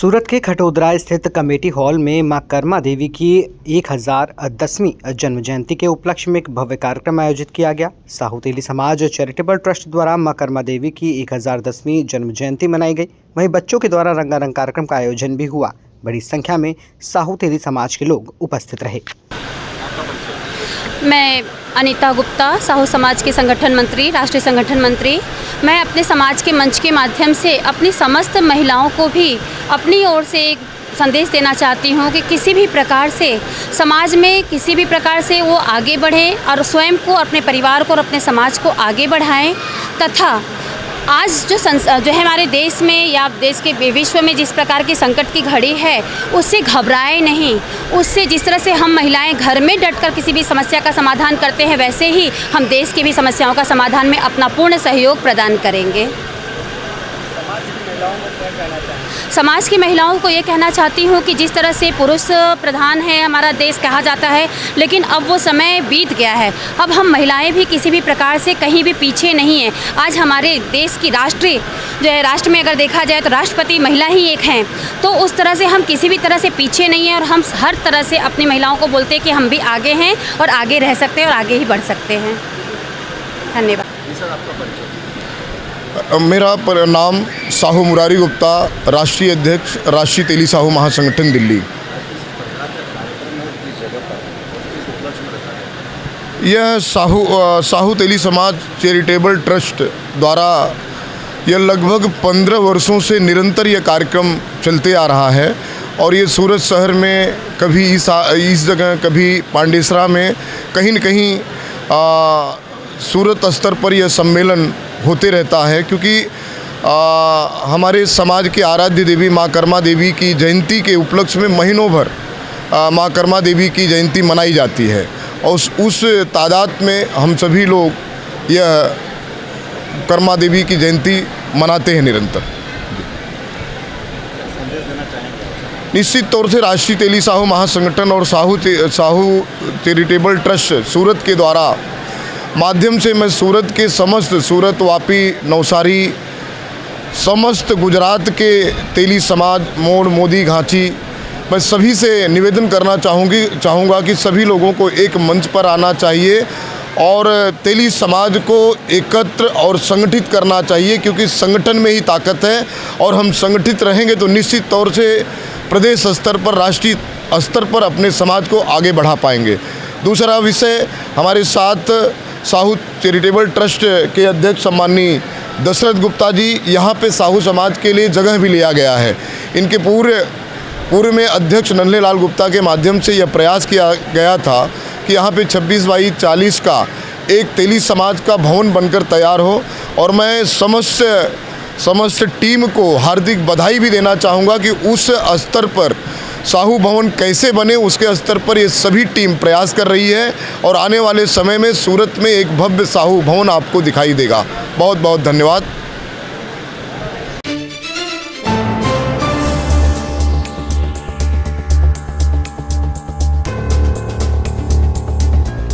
सूरत के खटोदरा स्थित committee hall में मां कर्मा देवी की 1010वीं जन्म जयंती के उपलक्ष्य में एक भव्य कार्यक्रम आयोजित किया गया। साहू तेली समाज चैरिटेबल ट्रस्ट द्वारा मां कर्मा देवी की 1010वीं जन्म जयंती मनाई गई। वहीं बच्चों के द्वारा रंगारंग कार्यक्रम का आयोजन भी हुआ। बड़ी संख्या में साहू तेली समाज के लोग उपस्थित रहे। मैं अनीता गुप्ता, साहू समाज के संगठन मंत्री, राष्ट्रीय संगठन मंत्री। मैं अपने समाज के मंच के माध्यम से अपनी समस्त महिलाओं को भी अपनी ओर से एक संदेश देना चाहती हूँ कि किसी भी प्रकार से समाज में किसी भी प्रकार से वो आगे बढ़ें और स्वयं को, अपने परिवार को और अपने समाज को आगे बढ़ाएं तथा आज जो है हमारे देश में या देश के विश्व में जिस प्रकार की संकट की घड़ी है उससे घबराए नहीं। उससे जिस तरह से हम महिलाएं घर में डटकर किसी भी समस्या का समाधान करते हैं, वैसे ही हम देश की भी समस्याओं का समाधान में अपना पूर्ण सहयोग प्रदान करेंगे। समाज की महिलाओं को ये कहना चाहती हूँ कि जिस तरह से पुरुष प्रधान है हमारा देश कहा जाता है, लेकिन अब वो समय बीत गया है। अब हम महिलाएं भी किसी भी प्रकार से कहीं भी पीछे नहीं हैं। आज हमारे देश की राष्ट्र में अगर देखा जाए तो राष्ट्रपति महिला ही एक हैं। तो उस तरह से हम किसी भी तरह से पीछे नहीं हैं और हम हर तरह से अपनी महिलाओं को बोलते हैं कि हम भी आगे हैं और आगे रह सकते हैं और आगे ही बढ़ सकते हैं। धन्यवाद। मेरा नाम साहू मुरारी गुप्ता, राष्ट्रीय अध्यक्ष, राष्ट्रीय तेली साहू महासंगठन दिल्ली। यह साहू तेली समाज चैरिटेबल ट्रस्ट द्वारा यह लगभग 15 वर्षों से निरंतर यह कार्यक्रम चलते आ रहा है और ये सूरत शहर में कभी इस जगह, कभी पांडेसरा में, कहीं न कहीं सूरत स्तर पर यह सम्मेलन होते रहता है, क्योंकि हमारे समाज के आराध्य देवी मां कर्मा देवी की जयंती के उपलक्ष्य में महीनों भर मां कर्मा देवी की जयंती मनाई जाती है और उस तादाद में हम सभी लोग यह कर्मा देवी की जयंती मनाते हैं निरंतर। निश्चित तौर से राष्ट्रीय तेली साहू महासंगठन और साहू चैरिटेबल ट्रस्ट सूरत के द्वारा माध्यम से मैं सूरत के समस्त सूरत, वापी, नवसारी, समस्त गुजरात के तेली समाज, मोड़, मोदी, घांची, मैं सभी से निवेदन करना चाहूँगा कि सभी लोगों को एक मंच पर आना चाहिए और तेली समाज को एकत्र और संगठित करना चाहिए, क्योंकि संगठन में ही ताकत है और हम संगठित रहेंगे तो निश्चित तौर से प्रदेश स्तर पर, राष्ट्रीय स्तर पर अपने समाज को आगे बढ़ा पाएंगे। दूसरा विषय, हमारे साथ साहू चैरिटेबल ट्रस्ट के अध्यक्ष सम्माननीय दशरथ गुप्ता जी, यहाँ पे साहू समाज के लिए जगह भी लिया गया है। इनके पूर्व में अध्यक्ष नन्हेलाल गुप्ता के माध्यम से यह प्रयास किया गया था कि यहाँ पे 26/40 का एक तेली समाज का भवन बनकर तैयार हो और मैं समस्त टीम को हार्दिक बधाई भी देना चाहूँगा कि उस स्तर पर साहू भवन कैसे बने, उसके स्तर पर ये सभी टीम प्रयास कर रही है और आने वाले समय में सूरत में एक भव्य साहू भवन आपको दिखाई देगा। बहुत बहुत धन्यवाद।